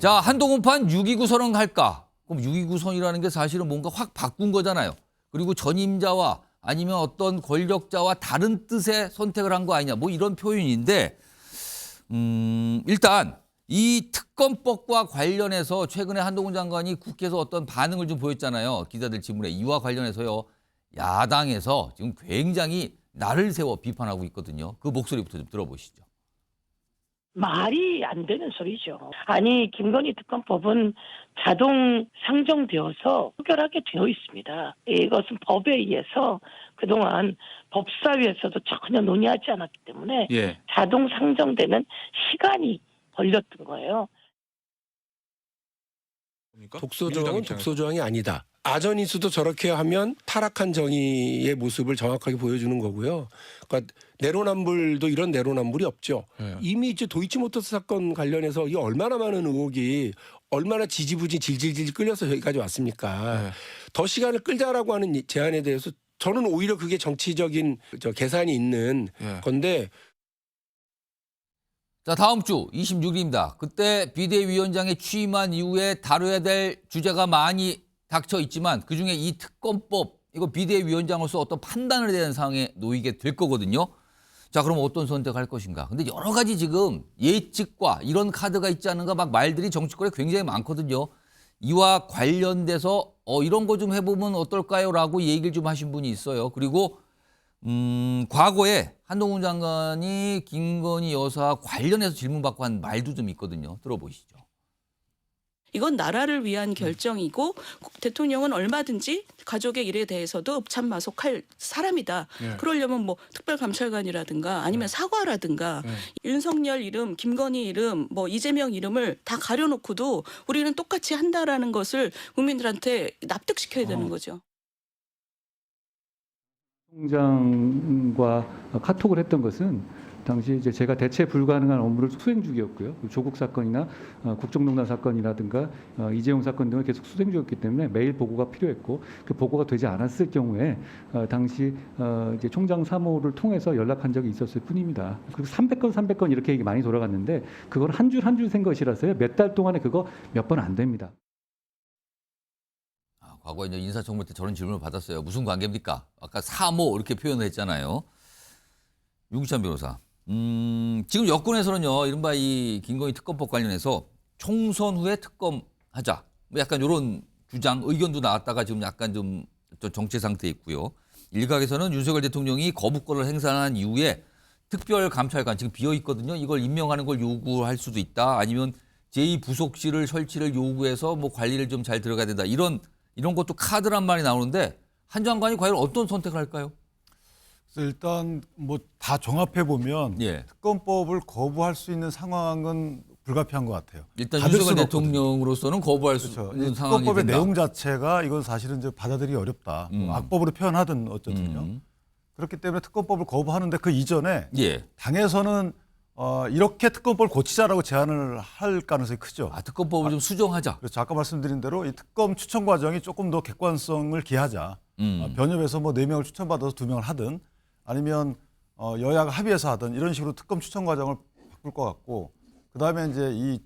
자, 한동훈판 6.29선언 할까? 그럼 6.29선이라는 게 사실은 뭔가 확 바꾼 거잖아요. 그리고 전임자와 아니면 어떤 권력자와 다른 뜻의 선택을 한 거 아니냐. 뭐 이런 표현인데 일단 이 특검법과 관련해서 최근에 한동훈 장관이 국회에서 어떤 반응을 좀 보였잖아요. 기자들 질문에. 이와 관련해서요. 야당에서 지금 굉장히 날을 세워 비판하고 있거든요. 그 목소리부터 좀 들어보시죠. 말이 안 되는 소리죠. 아니, 김건희 특검법은 자동 상정되어서 의결하게 되어 있습니다. 이것은 법에 의해서 그동안 법사위에서도 전혀 논의하지 않았기 때문에 자동 상정되는 시간이 걸렸던 거예요. 독소조항은 독소조항이 아니다. 아전인수도 저렇게 하면 타락한 정의의 모습을 정확하게 보여주는 거고요. 그러니까 내로남불도 이런 내로남불이 없죠. 이미 이제 도이치모터스 사건 관련해서 이 얼마나 많은 의혹이 얼마나 지지부진 질질질 끌려서 여기까지 왔습니까. 더 시간을 끌자라고 하는 제안에 대해서 저는 오히려 그게 정치적인 계산이 있는 건데. 자, 다음 주 26일입니다. 그때 비대위원장에 취임한 이후에 다뤄야 될 주제가 많이 닥쳐 있지만 그중에 이 특검법, 이거 비대위원장으로서 어떤 판단을 대한 상황에 놓이게 될 거거든요. 자, 그럼 어떤 선택을 할 것인가. 근데 여러 가지 지금 예측과 이런 카드가 있지 않은가 막 말들이 정치권에 굉장히 많거든요. 이와 관련돼서 이런 거 좀 해보면 어떨까요? 라고 얘기를 좀 하신 분이 있어요. 그리고 과거에 한동훈 장관이 김건희 여사 관련해서 질문받고 한 말도 좀 있거든요. 들어보시죠. 이건 나라를 위한 결정이고 대통령은 얼마든지 가족의 일에 대해서도 참마속할 사람이다. 그러려면 뭐 특별감찰관이라든가 아니면 사과라든가 윤석열 이름, 김건희 이름, 뭐 이재명 이름을 다 가려놓고도 우리는 똑같이 한다라는 것을 국민들한테 납득시켜야 되는 거죠. 총장과 카톡을 했던 것은 당시 이제 제가 대체 불가능한 업무를 수행 중이었고요. 조국 사건이나 국정농단 사건이라든가 이재용 사건 등을 계속 수행 중이었기 때문에 매일 보고가 필요했고 그 보고가 되지 않았을 경우에 당시 이제 총장 사무를 통해서 연락한 적이 있었을 뿐입니다. 그리고 300건 이렇게 얘기 많이 돌아갔는데 그걸 한 줄 한 줄 센 것이라서요. 몇 달 동안에 그거 몇 번 안 됩니다. 과거에 이제 인사청문회 때 저런 질문을 받았어요. 무슨 관계입니까? 아까 사모 이렇게 표현을 했잖아요. 유기찬 변호사. 지금 여권에서는요, 이른바 이 김건희 특검법 관련해서 총선 후에 특검하자. 뭐 약간 이런 주장, 의견도 나왔다가 지금 약간 좀 정체 상태에 있고요. 일각에서는 윤석열 대통령이 거부권을 행사한 이후에 특별감찰관 지금 비어 있거든요. 이걸 임명하는 걸 요구할 수도 있다. 아니면 제2부속실을 설치를 요구해서 뭐 관리를 좀 잘 들어가야 된다. 이런 것도 카드란 말이 나오는데 한 장관이 과연 어떤 선택을 할까요? 일단 뭐 다 종합해 보면 특검법을 거부할 수 있는 상황은 불가피한 것 같아요. 일단 윤석열 대통령으로서는 거부할 수 있는 상황이 특검법의 된다. 내용 자체가 이건 사실은 이제 받아들이기 어렵다. 뭐 악법으로 표현하든 어쨌든요. 그렇기 때문에 특검법을 거부하는데 그 이전에 당에서는 이렇게 특검법을 고치자라고 제안을 할 가능성이 크죠. 특검법을 좀 수정하자. 그렇죠. 아까 말씀드린 대로 이 특검 추천 과정이 조금 더 객관성을 기하자. 변협에서 뭐 4명을 추천받아서 2명을 하든 아니면 여야가 합의해서 하든 이런 식으로 특검 추천 과정을 바꿀 것 같고 그다음에 이제 이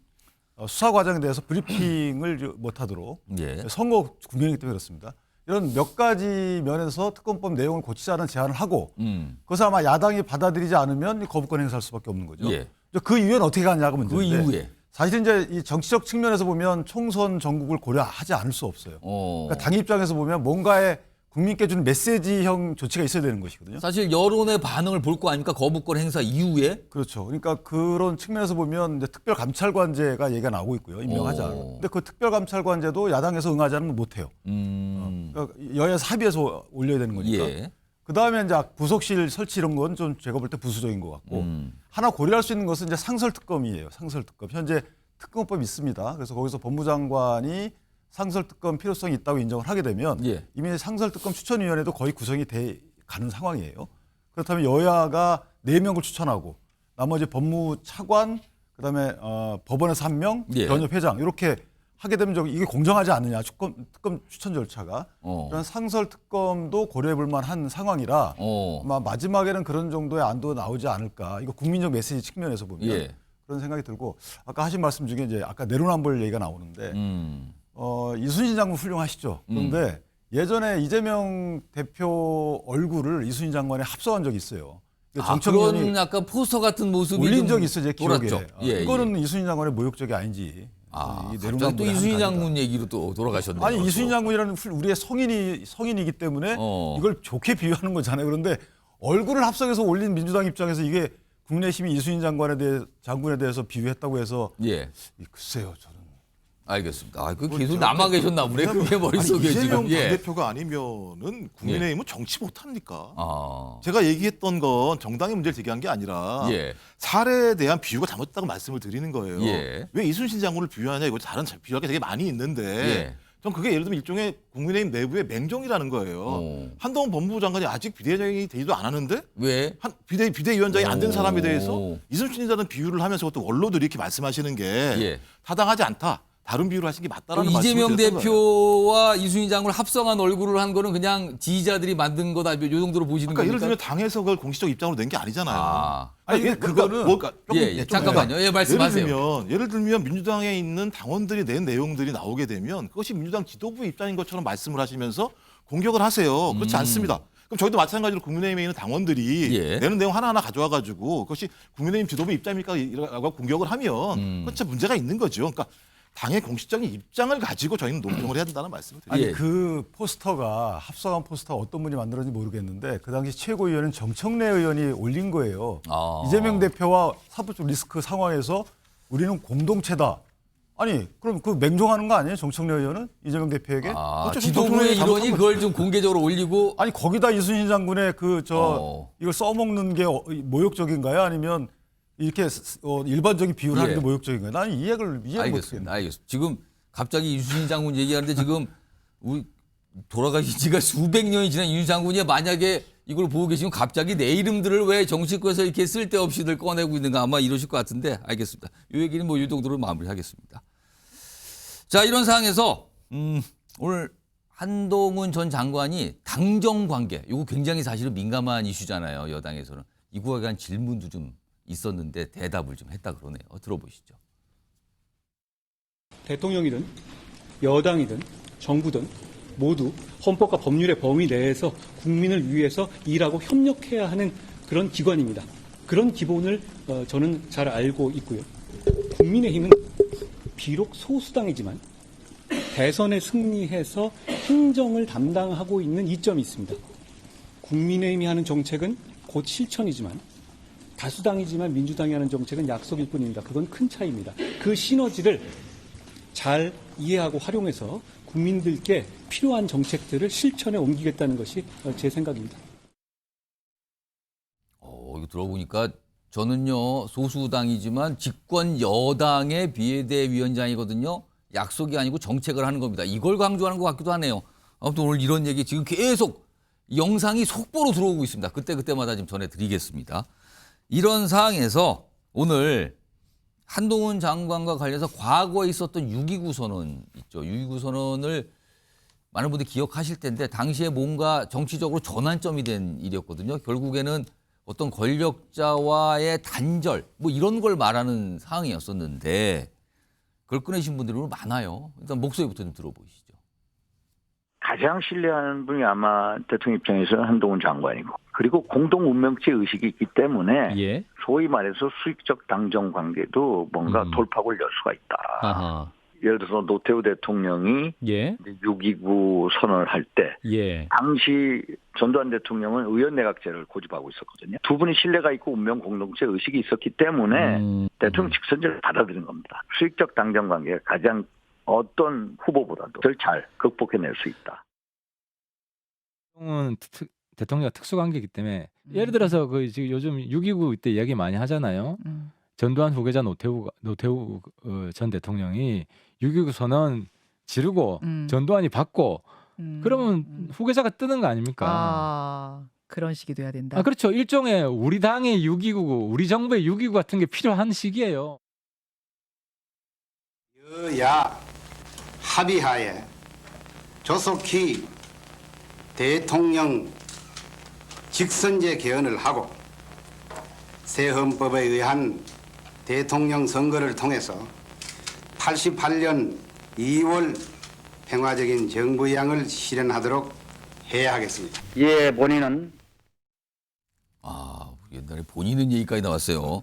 수사 과정에 대해서 브리핑을 못하도록 선거 국면이기 때문에 그렇습니다. 이런 몇 가지 면에서 특검법 내용을 고치자는 제안을 하고 그것을 아마 야당이 받아들이지 않으면 거부권 행사할 수밖에 없는 거죠. 그 이후에는 어떻게 가냐가 문제인데 그 이후에 사실 이제 이 정치적 측면에서 보면 총선 전국을 고려하지 않을 수 없어요. 그러니까 당 입장에서 보면 뭔가의 국민께 주는 메시지형 조치가 있어야 되는 것이거든요. 사실 여론의 반응을 볼 거 아닙니까? 거부권 행사 이후에. 그렇죠. 그러니까 그런 측면에서 보면 이제 특별감찰관제가 얘기가 나오고 있고요. 임명하자. 근데 그 특별감찰관제도 야당에서 응하지 않으면 못해요. 그러니까 여야에서 합의해서 올려야 되는 거니까. 그다음에 이제 부속실 설치 이런 건 좀 제가 볼 때 부수적인 것 같고 하나 고려할 수 있는 것은 이제 상설특검이에요. 상설특검. 현재 특검법이 있습니다. 그래서 거기서 법무장관이 상설특검 필요성이 있다고 인정을 하게 되면 이미 상설특검 추천위원회도 거의 구성이 돼 가는 상황이에요. 그렇다면 여야가 4명을 추천하고 나머지 법무차관 그다음에 법원에서 1명, 변협회장 이렇게 하게 되면 이게 공정하지 않느냐 특검 추천 절차가 그런 상설특검도 고려해볼 만한 상황이라 아마 마지막에는 그런 정도의 안도 나오지 않을까. 이거 국민적 메시지 측면에서 보면 그런 생각이 들고 아까 하신 말씀 중에 이제 아까 내로남불 얘기가 나오는데 이순신 장군 훌륭하시죠. 그런데 예전에 이재명 대표 얼굴을 이순신 장관에 합성한 적이 있어요. 그런 약간 포스터 같은 모습이 올린 좀 적이 있어요, 제 기억에. 돌았죠. 이거는 이순신 장관의 모욕적이 아닌지. 갑자기 또 이순신 장군 얘기로 또 돌아가셨네요. 아니 이순신 장군이라는 우리의 성인이기 때문에 이걸 좋게 비유하는 거잖아요. 그런데 얼굴을 합성해서 올린 민주당 입장에서 이게 국내심이 이순신 장군에 대해서 비유했다고 해서 글쎄요, 저는. 알겠습니다. 그 계속 남아 계셨나 보네. 그게 머릿속에 이재명 지금. 당대표가 아니면은 국민의힘은 정치 못합니까? 아. 제가 얘기했던 건 정당의 문제를 제기한 게 아니라 예. 사례에 대한 비유가 잘못됐다고 말씀을 드리는 거예요. 예. 왜 이순신 장군을 비유하냐 이거 다른 비유가 되게 많이 있는데 전 그게 예를 들면 일종의 국민의힘 내부의 맹정이라는 거예요. 한동훈 법무부 장관이 아직 비대위원장이 되지도 않았는데 왜? 비대위원장이 안 된 사람에 대해서 이순신이라는 비유를 하면서 또 원로들이 이렇게 말씀하시는 게 타당하지 않다. 다른 비유를 하신 게 맞다라는 말씀을 이재명 드렸던 거예요. 대표와 이순신 장군을 합성한 얼굴을 한 거는 그냥 지지자들이 만든 거다. 이 정도로 보시는 그러니까 겁니까? 예를 들면 당에서 그걸 공식적 입장으로 낸 게 아니잖아요. 아니, 근데 그거는 잠깐만요. 말씀하세요. 예를 들면 민주당에 있는 당원들이 낸 내용들이 나오게 되면 그것이 민주당 지도부 입장인 것처럼 말씀을 하시면서 공격을 하세요. 그렇지 않습니다. 그럼 저희도 마찬가지로 국민의힘에 있는 당원들이 내는 내용 하나하나 가져와가지고 그것이 국민의힘 지도부 입장입니까? 라고 공격을 하면 그건 진짜 문제가 있는 거죠. 그러니까 당의 공식적인 입장을 가지고 저희는 논평을 해야 된다는 말씀을 드립니다. 아니 그 포스터가 합성한 포스터가 어떤 분이 만들었는지 모르겠는데 그 당시 최고위원은 정청래 의원이 올린 거예요. 이재명 대표와 사법적 리스크 상황에서 우리는 공동체다. 아니 그럼 그 맹종하는 거 아니에요? 정청래 의원은 이재명 대표에게? 지도부의 일원이 그걸 좀 공개적으로 올리고 아니 거기다 이순신 장군의 이걸 써먹는 게 모욕적인가요? 아니면 이렇게 일반적인 비유를 하는 게 모욕적인가요? 나는 이해를 알겠습니다. 지금 갑자기 이순신 장군 얘기하는데 지금 우리 돌아가신 지가 수백 년이 지난 이순신 장군이 만약에 이걸 보고 계시면 갑자기 내 이름들을 왜 정치권에서 이렇게 쓸데없이들 꺼내고 있는가 아마 이러실 것 같은데 알겠습니다. 이 얘기는 뭐 이 정도로 마무리하겠습니다. 자, 이런 상황에서 오늘 한동훈 전 장관이 당정 관계 이거 굉장히 사실은 민감한 이슈잖아요. 여당에서는 이거에 대한 질문도 좀 있었는데 대답을 좀 했다 그러네요. 들어보시죠. 대통령이든 여당이든 정부든 모두 헌법과 법률의 범위 내에서 국민을 위해서 일하고 협력해야 하는 그런 기관입니다. 그런 기본을 저는 잘 알고 있고요. 국민의힘은 비록 소수당이지만 대선에 승리해서 행정을 담당하고 있는 이점이 있습니다. 국민의힘이 하는 정책은 곧 실천이지만 다수당이지만 민주당이 하는 정책은 약속일 뿐입니다. 그건 큰 차이입니다. 그 시너지를 잘 이해하고 활용해서 국민들께 필요한 정책들을 실천에 옮기겠다는 것이 제 생각입니다. 이거 들어보니까 저는요 소수당이지만 집권 여당의 비례대위원장이거든요. 약속이 아니고 정책을 하는 겁니다. 이걸 강조하는 것 같기도 하네요. 아무튼 오늘 이런 얘기 지금 계속 영상이 속보로 들어오고 있습니다. 그때마다 좀 전해드리겠습니다. 이런 상황에서 오늘 한동훈 장관과 관련해서 과거에 있었던 6.29 선언 있죠. 6.29 선언을 많은 분들이 기억하실 텐데 당시에 뭔가 정치적으로 전환점이 된 일이었거든요. 결국에는 어떤 권력자와의 단절 뭐 이런 걸 말하는 상황이었었는데 그걸 꺼내신 분들이 많아요. 일단 목소리부터 좀 들어보시죠. 가장 신뢰하는 분이 아마 대통령 입장에서는 한동훈 장관이고 그리고 공동 운명체 의식이 있기 때문에 소위 말해서 수익적 당정 관계도 뭔가 돌파구를 열 수가 있다. 아하. 예를 들어서 노태우 대통령이 6.29 선언을 할 때 당시 전두환 대통령은 의원내각제를 고집하고 있었거든요. 두 분이 신뢰가 있고 운명 공동체 의식이 있었기 때문에 대통령 직선제를 받아들인 겁니다. 수익적 당정 관계가 가장 어떤 후보보다도 덜 잘 극복해낼 수 있다. 대통령 특수관계이기 때문에 예를 들어서 그 지금 요즘 6.29 이때 이야기 많이 하잖아요. 전두환 후계자 노태우 전 대통령이 6.29 선언 지르고 전두환이 받고 그러면 후계자가 뜨는 거 아닙니까? 그런 식이 돼야 된다. 그렇죠. 일종의 우리 당의 6.29, 우리 정부의 6.29 같은 게 필요한 시기예요. 여야 합의하에 조속히 대통령 직선제 개헌을 하고 새 헌법에 의한 대통령 선거를 통해서 88년 2월 평화적인 정부양을 실현하도록 해야 하겠습니다. 예, 본인은 아, 옛날에 본인은 얘기까지 나왔어요.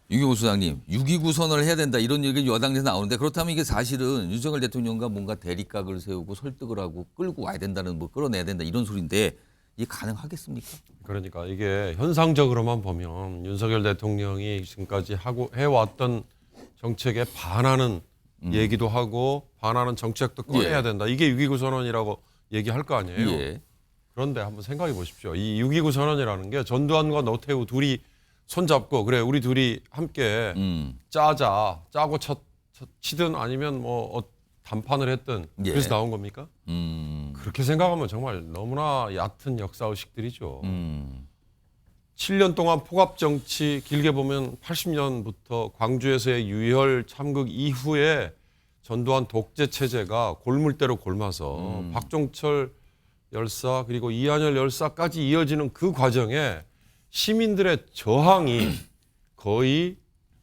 유경호 수장님, 6.29 선언을 해야 된다 이런 얘기 여당에서 나오는데 그렇다면 이게 사실은 윤석열 대통령과 뭔가 대립각을 세우고 설득을 하고 끌고 와야 된다는 뭐 끌어내야 된다 이런 소리인데 이게 가능하겠습니까? 그러니까 이게 현상적으로만 보면 윤석열 대통령이 지금까지 해왔던 정책에 반하는 얘기도 하고 반하는 정책도 꺼내야 된다. 이게 6.29 선언이라고 얘기할 거 아니에요. 예. 그런데 한번 생각해 보십시오. 이 6.29 선언이라는 게 전두환과 노태우 둘이 손잡고 그래 우리 둘이 함께 짜고 치든 아니면 뭐 단판을 했든 예. 그래서 나온 겁니까? 그렇게 생각하면 정말 너무나 얕은 역사의식들이죠. 7년 동안 포갑 정치 길게 보면 80년부터 광주에서의 유혈 참극 이후에 전두환 독재 체제가 골물대로 골마서 박종철 열사 그리고 이한열 열사까지 이어지는 그 과정에 시민들의 저항이 거의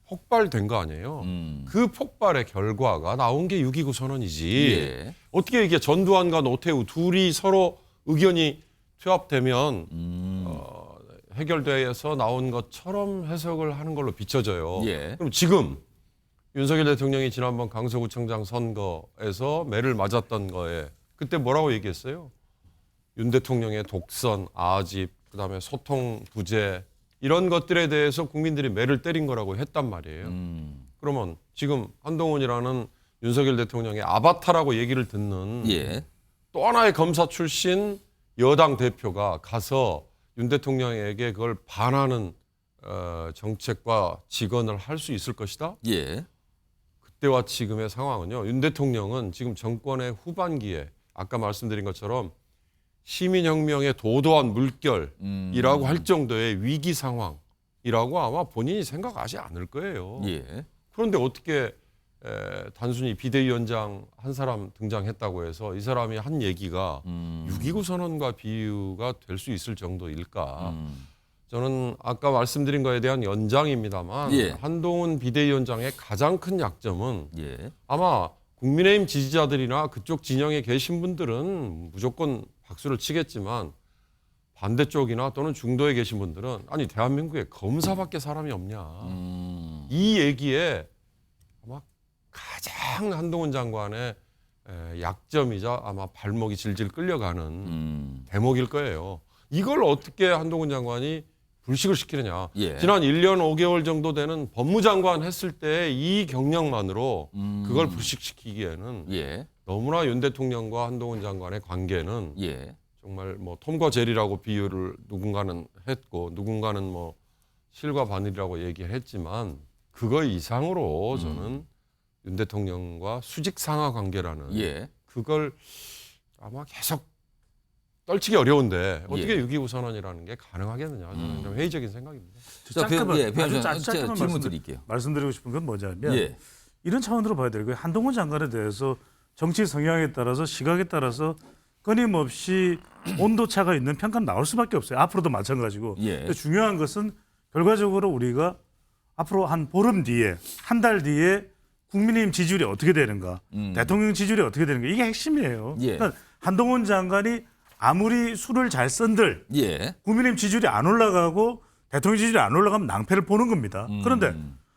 폭발된 거 아니에요. 그 폭발의 결과가 나온 게 6.29 선언이지. 예. 어떻게 이게 전두환과 노태우 둘이 서로 의견이 투합되면 해결돼서 나온 것처럼 해석을 하는 걸로 비춰져요. 예. 그럼 지금 윤석열 대통령이 지난번 강서구청장 선거에서 매를 맞았던 거에 그때 뭐라고 얘기했어요? 윤 대통령의 독선, 아집, 그다음에 소통 부재 이런 것들에 대해서 국민들이 매를 때린 거라고 했단 말이에요. 그러면 지금 한동훈이라는 윤석열 대통령의 아바타라고 얘기를 듣는 예. 또 하나의 검사 출신 여당 대표가 가서 윤 대통령에게 그걸 반하는 정책과 직언을 할 수 있을 것이다. 예. 그때와 지금의 상황은요. 윤 대통령은 지금 정권의 후반기에 아까 말씀드린 것처럼 시민혁명의 도도한 물결이라고 할 정도의 위기 상황이라고 아마 본인이 생각하지 않을 거예요. 예. 그런데 어떻게 단순히 비대위원장 한 사람 등장했다고 해서 이 사람이 한 얘기가 6.29 선언과 비유가 될 수 있을 정도일까? 저는 아까 말씀드린 거에 대한 연장입니다만 예. 한동훈 비대위원장의 가장 큰 약점은 예. 아마 국민의힘 지지자들이나 그쪽 진영에 계신 분들은 무조건 박수를 치겠지만 반대쪽이나 또는 중도에 계신 분들은 아니 대한민국에 검사밖에 사람이 없냐. 이 얘기에 아마 가장 한동훈 장관의 약점이자 아마 발목이 질질 끌려가는 대목일 거예요. 이걸 어떻게 한동훈 장관이 불식을 시키느냐. 예. 지난 1년 5개월 정도 되는 법무장관 했을 때 이 경력만으로 그걸 불식시키기에는 예. 너무나 윤 대통령과 한동훈 장관의 관계는 예. 정말 뭐 톰과 제리라고 비유를 누군가는 했고 누군가는 뭐 실과 바늘이라고 얘기했지만 그거 이상으로 저는 윤 대통령과 수직 상하 관계라는 예. 그걸 아마 계속 떨치기 어려운데 어떻게 예. 6.29 선언이라는 게 가능하겠느냐 저는 좀 회의적인 생각입니다. 자, 짧게만 질문 드릴게요. 말씀드리고 싶은 건 뭐냐면 예. 이런 차원으로 봐야 되고요. 한동훈 장관에 대해서 정치 성향에 따라서 시각에 따라서 끊임없이 온도차가 있는 평가는 나올 수밖에 없어요. 앞으로도 마찬가지고. 예. 근데 중요한 것은 결과적으로 우리가 앞으로 한 보름 뒤에 한 달 뒤에 국민의힘 지지율이 어떻게 되는가, 대통령 지지율이 어떻게 되는가 이게 핵심이에요. 예. 그러니까 한동훈 장관이 아무리 수를 잘 쓴들 예. 국민의힘 지지율이 안 올라가고 대통령 지지율이 안 올라가면 낭패를 보는 겁니다. 그런데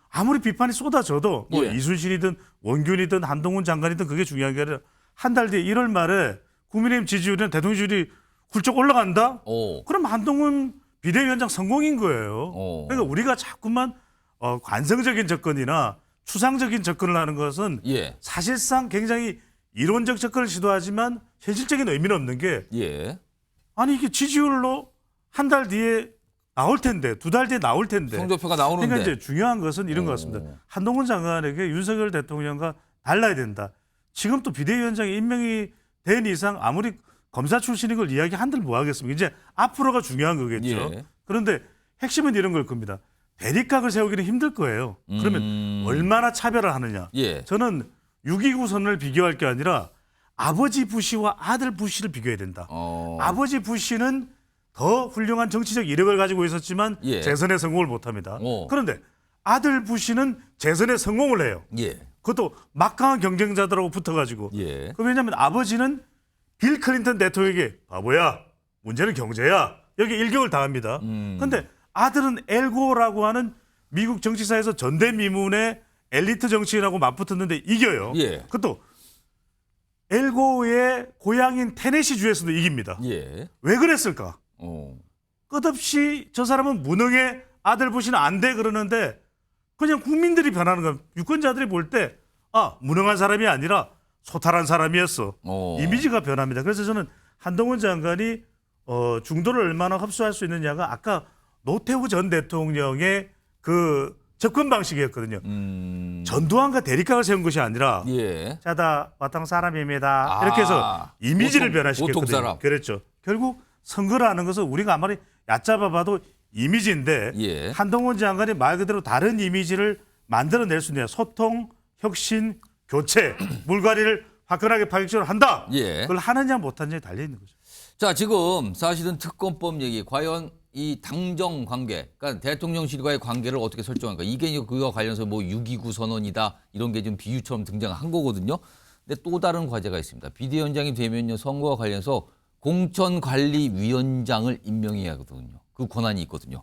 아무리 비판이 쏟아져도 뭐 예. 이순신이든 원균이든 한동훈 장관이든 그게 중요한 게 아니라 한 달 뒤에 1월 말에 국민의힘 지지율이나 대통령 지지율이 훌쩍 올라간다? 그럼 한동훈 비대위원장 성공인 거예요. 그러니까 우리가 자꾸만 관성적인 접근이나 추상적인 접근을 하는 것은 예. 사실상 굉장히 이론적 접근을 시도하지만 현실적인 의미는 없는 게 예. 아니 이게 지지율로 한 달 뒤에 나올 텐데 두 달 뒤에 나올 텐데 성적표가 나오는데. 그러니까 이제 중요한 것은 이런 것 같습니다. 한동훈 장관에게 윤석열 대통령과 달라야 된다. 지금 또 비대위원장이 임명이 된 이상 아무리 검사 출신인 걸 이야기한들 뭐 하겠습니까? 이제 앞으로가 중요한 거겠죠. 예. 그런데 핵심은 이런 걸 겁니다. 대립각을 세우기는 힘들 거예요. 그러면 얼마나 차별을 하느냐. 예. 저는 6.29 선언을 비교할 게 아니라 아버지 부시와 아들 부시를 비교해야 된다. 아버지 부시는 더 훌륭한 정치적 이력을 가지고 있었지만 예. 재선에 성공을 못합니다. 그런데 아들 부시는 재선에 성공을 해요. 예. 그것도 막강한 경쟁자들하고 붙어가지고. 예. 그 왜냐하면 아버지는 빌 클린턴 대통령에게 바보야, 문제는 경제야. 여기 일격을 당합니다. 그런데 아들은 엘고라고 하는 미국 정치사에서 전대미문의 엘리트 정치인하고 맞붙었는데 이겨요. 예. 그것도 엘고의 고향인 테네시주에서도 이깁니다. 예. 왜 그랬을까? 어. 끝없이 저 사람은 무능해, 아들 부시는 안 돼 그러는데 그냥 국민들이 변하는 거야. 유권자들이 볼 때 무능한 사람이 아니라 소탈한 사람이었어. 이미지가 변합니다. 그래서 저는 한동훈 장관이 중도를 얼마나 흡수할 수 있느냐가 아까 노태우 전 대통령의 그 접근 방식이었거든요. 전두환과 대립각을 세운 것이 아니라 예. 자다 바탕 사람입니다. 이렇게 해서 이미지를 변화시켰거든요. 보통 사람. 그렇죠. 결국 선거라는 것은 우리가 아무리 얕잡아 봐도 이미지인데 예. 한동훈 장관이 말 그대로 다른 이미지를 만들어낼 수 있느냐. 소통, 혁신, 교체, 물갈이를 화끈하게 파격적으로 한다. 예. 그걸 하느냐 못하느냐에 달려있는 거죠. 자, 지금 사실은 특검법 얘기, 과연 이 당정 관계, 그러니까 대통령실과의 관계를 어떻게 설정할까? 이게 그와 관련해서 뭐 6.29 선언이다 이런 게 좀 비유처럼 등장한 거거든요. 근데 또 다른 과제가 있습니다. 비대위원장이 되면요, 선거와 관련해서 공천관리위원장을 임명해야 하거든요. 그 권한이 있거든요.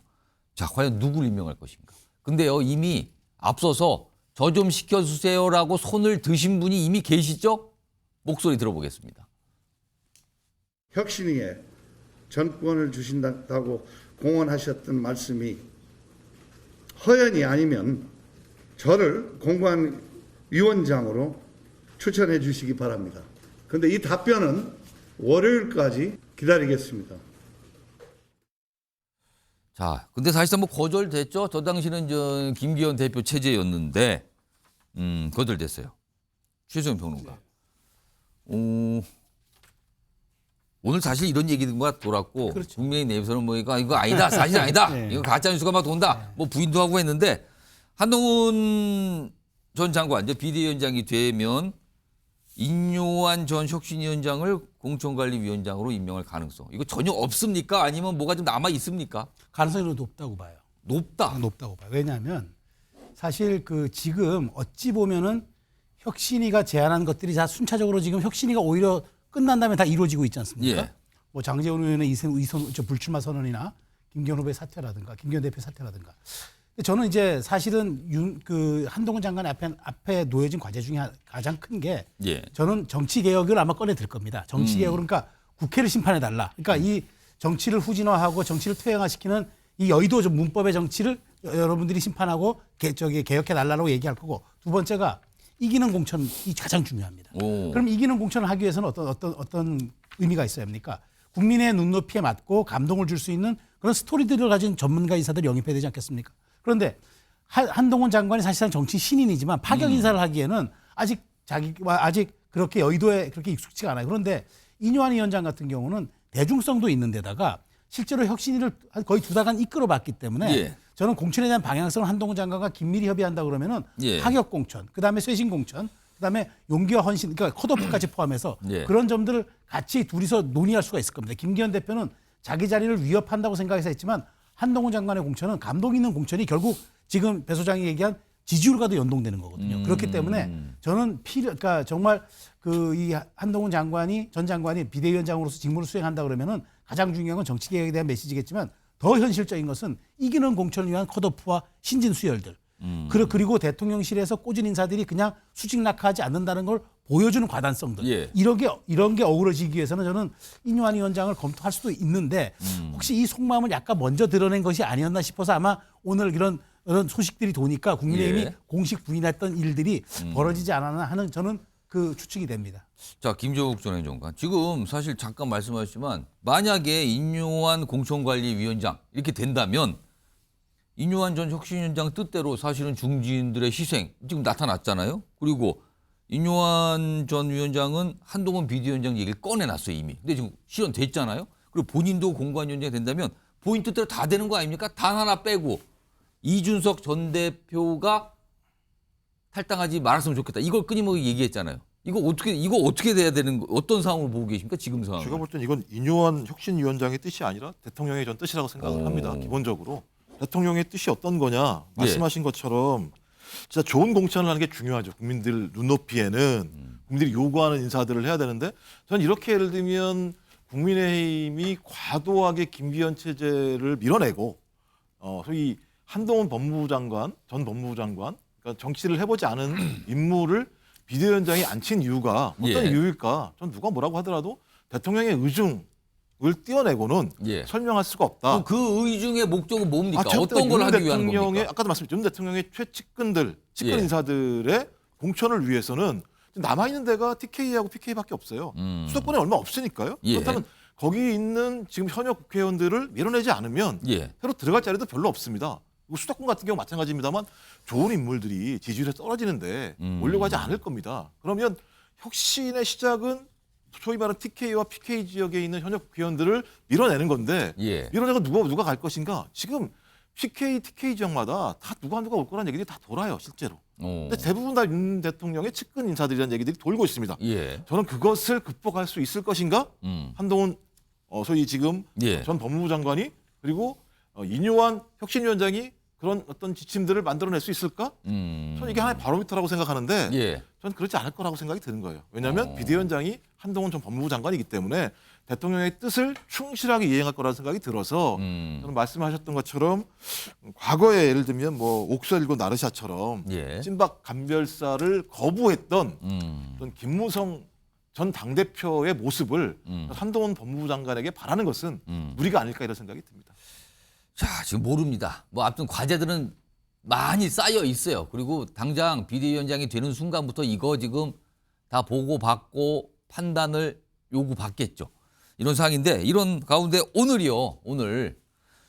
자, 과연 누구를 임명할 것인가? 근데요, 이미 앞서서 저 좀 시켜주세요라고 손을 드신 분이 이미 계시죠? 목소리 들어보겠습니다. 혁신위에 전권을 주신다고 공언하셨던 말씀이 허연이 아니면 저를 공관위원장으로 추천해 주시기 바랍니다. 그런데 이 답변은 월요일까지 기다리겠습니다. 자, 근데 사실상 뭐 거절됐죠. 저 당시는 김기현 대표 체제였는데 거절됐어요. 최수영 평론가. 오늘 사실 이런 얘기가 돌았고 그렇죠. 국민의 내에서는 뭐 이거 아니다, 사실 아니다, 네. 이거 가짜 뉴스가 막 돈다, 뭐 부인도 하고 했는데 한동훈 전 장관 이제 비대위원장이 되면 인요한 전 혁신위원장을 공천관리위원장으로 임명할 가능성 이거 전혀 없습니까? 아니면 뭐가 좀 남아 있습니까? 가능성이 높다고 봐요. 높다. 높다고 봐요. 왜냐하면 사실 그 지금 어찌 보면은 혁신위가 제안한 것들이 다 순차적으로 지금 혁신위가 오히려 끝난 다음에 다 이루어지고 있지 않습니까? 예. 뭐 장제원 의원의 불출마 선언이나 김기현 후보의 사퇴라든가 김기현 대표 사퇴라든가. 근데 저는 이제 사실은 그 한동훈 장관 앞에 놓여진 과제 중에 가장 큰 게 예. 저는 정치 개혁을 아마 꺼내 들 겁니다. 정치 개혁을 그러니까 국회를 심판해 달라. 그러니까 이 정치를 후진화하고 정치를 퇴행화시키는 이 여의도 문법의 정치를 여러분들이 심판하고 개혁해 달라고 얘기할 거고, 두 번째가 이기는 공천이 가장 중요합니다. 그럼 이기는 공천을 하기 위해서는 어떤 의미가 있어야 합니까? 국민의 눈높이에 맞고 감동을 줄 수 있는 그런 스토리들을 가진 전문가 인사들을 영입해야 되지 않겠습니까? 그런데 한동훈 장관이 사실상 정치 신인이지만 파격 인사를 하기에는 아직 그렇게 여의도에 그렇게 익숙치가 않아요. 그런데 인요한 위원장 같은 경우는 대중성도 있는 데다가 실제로 혁신위를 거의 2달간 이끌어봤기 때문에 예. 저는 공천에 대한 방향성을 한동훈 장관과 긴밀히 협의한다 그러면은 예. 파격 공천, 그다음에 쇄신 공천, 그다음에 용기와 헌신, 그러니까 컷오프까지 포함해서 예. 그런 점들을 같이 둘이서 논의할 수가 있을 겁니다. 김기현 대표는 자기 자리를 위협한다고 생각해서 했지만 한동훈 장관의 공천은 감동 있는 공천이 결국 지금 배 소장이 얘기한 지지율과도 연동되는 거거든요. 그렇기 때문에 저는 그러니까 정말 이 한동훈 전 장관이 비대위원장으로서 직무를 수행한다 그러면은 가장 중요한 건 정치 개혁에 대한 메시지겠지만 더 현실적인 것은 이기는 공천을 위한 컷오프와 신진 수혈들. 그리고 대통령실에서 꽂은 인사들이 그냥 수직낙하하지 않는다는 걸 보여주는 과단성들. 예. 이런 게 어우러지기 위해서는 저는 인요한 위원장을 검토할 수도 있는데 혹시 이 속마음을 약간 먼저 드러낸 것이 아니었나 싶어서 아마 오늘 이런 소식들이 도니까 국민의힘이 예. 공식 부인했던 일들이 벌어지지 않았나 하는 저는 그 추측이 됩니다. 자, 김종욱 전 행정관. 지금 사실 잠깐 말씀하셨지만 만약에 인요한 공천관리위원장 이렇게 된다면 인요한 전 혁신위원장 뜻대로 사실은 중진들의 희생 지금 나타났잖아요. 그리고 인요한 전 위원장은 한동훈 비대위원장 얘기를 꺼내놨어요 이미. 근데 지금 실현됐잖아요. 그리고 본인도 공관위원장이 된다면 본인 뜻대로 다 되는 거 아닙니까? 단 하나 빼고 이준석 전 대표가 탈당하지 말았으면 좋겠다. 이걸 끊임없이 얘기했잖아요. 이거 어떻게 돼야 되는 어떤 상황을 보고 계십니까? 지금 상황. 제가 볼 땐 이건 인요한 혁신위원장의 뜻이 아니라 대통령의 전 뜻이라고 생각을 합니다. 기본적으로. 대통령의 뜻이 어떤 거냐 말씀하신 것처럼 진짜 좋은 공천을 하는 게 중요하죠. 국민들 눈높이에는 국민들이 요구하는 인사들을 해야 되는데 저는 이렇게 예를 들면 국민의힘이 과도하게 김기현 체제를 밀어내고 소위 한동훈 법무부 장관, 전 법무부 장관, 그러니까 정치를 해보지 않은 인물을 비대위원장에 앉힌 이유가 어떤 이유일까? 전 누가 뭐라고 하더라도 대통령의 의중을 띄어내고는 설명할 수가 없다. 그 의중의 목적은 뭡니까? 어떤 걸 하기 위한 겁니까? 아까도 말씀드렸죠. 윤 대통령의 측근 인사들의 공천을 위해서는 남아있는 데가 TK하고 PK밖에 없어요. 수도권에 얼마 없으니까요. 그렇다면 거기 있는 지금 현역 국회의원들을 밀어내지 않으면 새로 들어갈 자리도 별로 없습니다. 수도권 같은 경우 마찬가지입니다만 좋은 인물들이 지지율이 떨어지는데 올려가지 않을 겁니다. 그러면 혁신의 시작은 소위 말하는 TK와 PK 지역에 있는 현역 국회의원들을 밀어내는 건데 밀어내고 누가 갈 것인가? 지금 PK, TK 지역마다 다 누가 올 거라는 얘기들이 다 돌아요, 실제로. 근데 대부분 다 윤 대통령의 측근 인사들이라는 얘기들이 돌고 있습니다. 저는 그것을 극복할 수 있을 것인가? 한동훈 소위 지금 전 법무부 장관이 그리고 인요한 혁신위원장이 그런 어떤 지침들을 만들어낼 수 있을까? 저는 이게 하나의 바로미터라고 생각하는데 저는 그렇지 않을 거라고 생각이 드는 거예요. 왜냐하면 비대위원장이 한동훈 전 법무부 장관이기 때문에 대통령의 뜻을 충실하게 이행할 거라는 생각이 들어서 저는 말씀하셨던 것처럼 과거에 예를 들면 뭐 옥설고 나르샤처럼 찐박 간별사를 거부했던 어떤 김무성 전 당대표의 모습을 한동훈 법무부 장관에게 바라는 것은 무리가 아닐까 이런 생각이 듭니다. 자, 지금 모릅니다. 뭐 아무튼 과제들은 많이 쌓여 있어요. 그리고 당장 비대위원장이 되는 순간부터 이거 지금 다 보고받고 판단을 요구받겠죠. 이런 상황인데 이런 가운데 오늘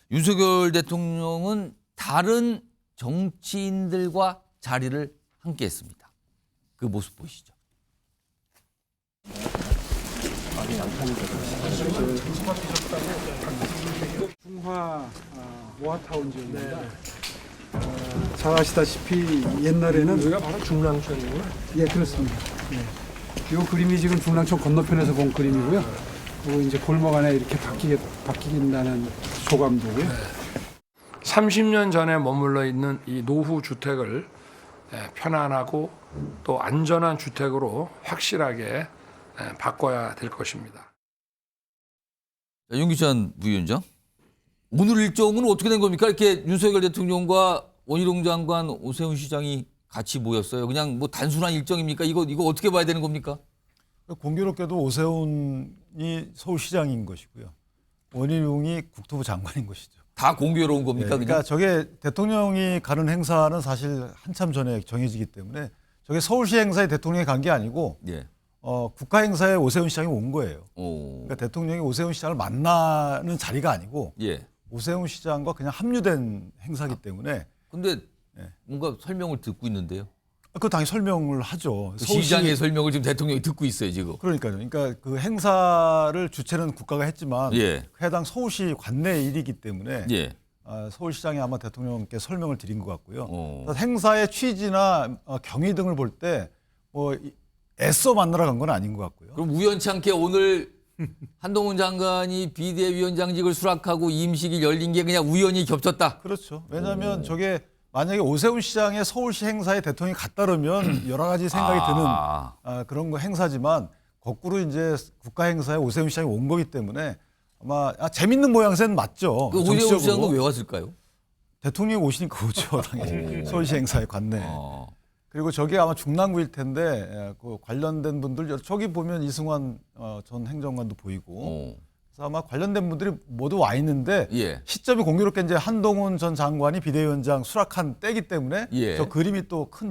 윤석열 대통령은 다른 정치인들과 자리를 함께 했습니다. 그 모습 보시죠. 중화 모아타운 지역입니다. 잘 아시다시피 옛날에는 여기가 바로 중랑천이구나. 예, 그렇습니다. 이 그림이 지금 중랑천 건너편에서 본 그림이고요. 그리고 이제 골목 안에 이렇게 바뀐다는 소감도고요. 30년 전에 머물러 있는 이 노후 주택을 편안하고 또 안전한 주택으로 확실하게 바꿔야 될 것입니다. 윤기찬 부위원장, 오늘 일정은 어떻게 된 겁니까? 이렇게 윤석열 대통령과 원희룡 장관, 오세훈 시장이 같이 모였어요. 그냥 뭐 단순한 일정입니까? 이거 어떻게 봐야 되는 겁니까? 공교롭게도 오세훈이 서울시장인 것이고요. 원희룡이 국토부 장관인 것이죠. 다 공교로운 겁니까? 그러니까 저게 대통령이 가는 행사는 사실 한참 전에 정해지기 때문에 저게 서울시 행사에 대통령이 간 게 아니고 국가 행사에 오세훈 시장이 온 거예요. 그러니까 대통령이 오세훈 시장을 만나는 자리가 아니고 오세훈 시장과 그냥 합류된 행사기 때문에. 근데 뭔가 설명을 듣고 있는데요. 그 당연히 설명을 하죠. 시장의 설명을 지금 대통령이 듣고 있어요, 지금. 그러니까요. 그러니까 그 행사를 주최는 국가가 했지만 해당 서울시 관내 일이기 때문에 서울시장이 아마 대통령께 설명을 드린 것 같고요. 행사의 취지나 경위 등을 볼 때 뭐 애써 만나러 간 건 아닌 것 같고요. 그럼 우연찮게 오늘 한동훈 장관이 비대위원장직을 수락하고 임식이 열린 게 그냥 우연히 겹쳤다. 그렇죠. 왜냐하면 저게 만약에 오세훈 시장의 서울시 행사에 대통령이 갔다 그러면 여러 가지 생각이 드는 그런 거 행사지만 거꾸로 이제 국가 행사에 오세훈 시장이 온 거기 때문에 아마 재밌는 모양새는 맞죠. 그 오세훈 시장은 왜 왔을까요? 대통령이 오시니까 오죠. 당연히 서울시 행사에 갔네. 그리고 저게 아마 중랑구일 텐데 그 관련된 분들 저기 보면 이승환 전 행정관도 보이고 그래서 아마 관련된 분들이 모두 와 있는데 시점이 공교롭게 이제 한동훈 전 장관이 비대위원장 수락한 때이기 때문에 저 그림이 또 큰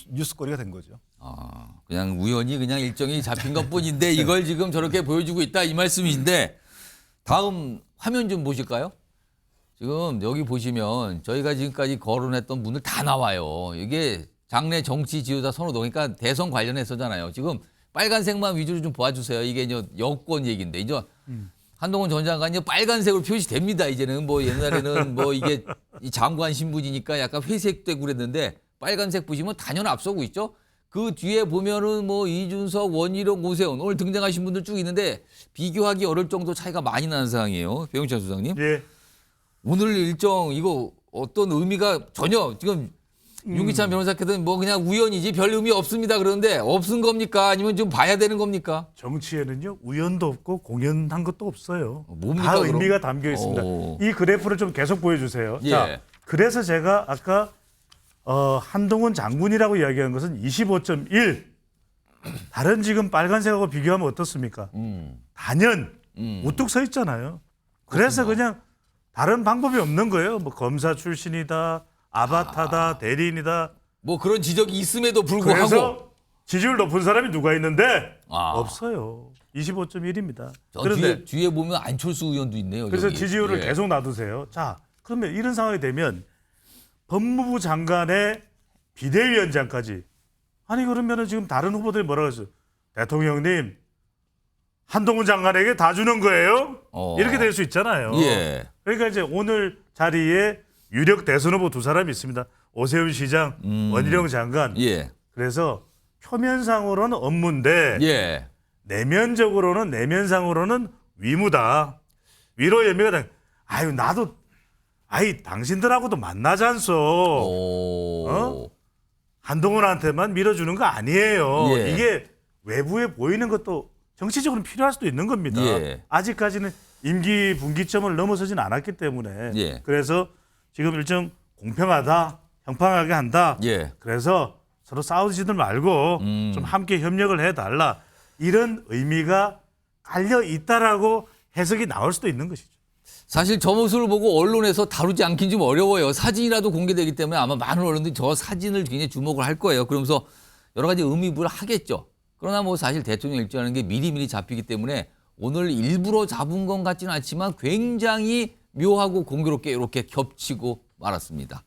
뉴스거리가 된 거죠. 그냥 우연히 그냥 일정이 잡힌 것뿐인데 이걸 지금 저렇게 보여주고 있다 이 말씀이신데 다음 화면 좀 보실까요? 지금 여기 보시면 저희가 지금까지 거론했던 분들 다 나와요. 이게 장래 정치 지도자 선호도 그러니까 대선 관련해서잖아요. 지금 빨간색만 위주로 좀 봐주세요. 이게 이제 여권 얘기인데 이제 한동훈 전 장관이 빨간색으로 표시됩니다. 이제는 뭐 옛날에는 뭐 이게 이 장관 신분이니까 약간 회색되고 그랬는데 빨간색 보시면 단연 앞서고 있죠. 그 뒤에 보면은 뭐 이준석, 원희룡, 오세훈 오늘 등장하신 분들 쭉 있는데 비교하기 어려울 정도 차이가 많이 나는 상황이에요. 배용찬 소장님. 오늘 일정 이거 어떤 의미가 전혀 지금 윤기찬 변호사께서는 뭐 그냥 우연이지 별 의미 없습니다. 그런데 없은 겁니까? 아니면 좀 봐야 되는 겁니까? 정치에는요 우연도 없고 공연한 것도 없어요. 뭡니까, 다 그럼? 의미가 담겨 있습니다. 이 그래프를 좀 계속 보여주세요. 예. 자, 그래서 제가 아까 한동훈 장군이라고 이야기한 것은 25.1. 다른 지금 빨간색하고 비교하면 어떻습니까? 단연 우뚝 서 있잖아요. 그래서 그냥 다른 방법이 없는 거예요. 뭐 검사 출신이다, 아바타다, 대리인이다. 뭐 그런 지적이 있음에도 불구하고 그래서 지지율 높은 사람이 누가 있는데 없어요. 25.1입니다. 그런데 뒤에 보면 안철수 의원도 있네요. 그래서 저기. 지지율을 예. 계속 놔두세요. 자, 그러면 이런 상황이 되면 법무부 장관의 비대위원장까지 아니 그러면은 지금 다른 후보들이 뭐라고 했어요? 대통령님 한동훈 장관에게 다 주는 거예요? 이렇게 될 수 있잖아요. 예. 그러니까 이제 오늘 자리에 유력 대선 후보 두 사람이 있습니다. 오세훈 시장, 원희룡 장관. 예. 그래서 표면상으로는 업무인데 예. 내면상으로는 위무다. 위로 예미가 다. 아유 나도 당신들하고도 만나잖소. 한동훈한테만 밀어주는 거 아니에요. 예. 이게 외부에 보이는 것도 정치적으로 필요할 수도 있는 겁니다. 예. 아직까지는 임기 분기점을 넘어서진 않았기 때문에 예. 그래서 지금 일정 공평하다, 평평하게 한다. 예. 그래서 서로 싸우지들 말고 좀 함께 협력을 해달라. 이런 의미가 깔려 있다라고 해석이 나올 수도 있는 것이죠. 사실 저 모습을 보고 언론에서 다루지 않긴 좀 어려워요. 사진이라도 공개되기 때문에 아마 많은 언론들이 저 사진을 굉장히 주목을 할 거예요. 그러면서 여러 가지 의미부를 하겠죠. 그러나 뭐 사실 대통령 일정하는 게 미리미리 잡히기 때문에 오늘 일부러 잡은 것 같지는 않지만 굉장히 묘하고 공교롭게 이렇게 겹치고 말았습니다.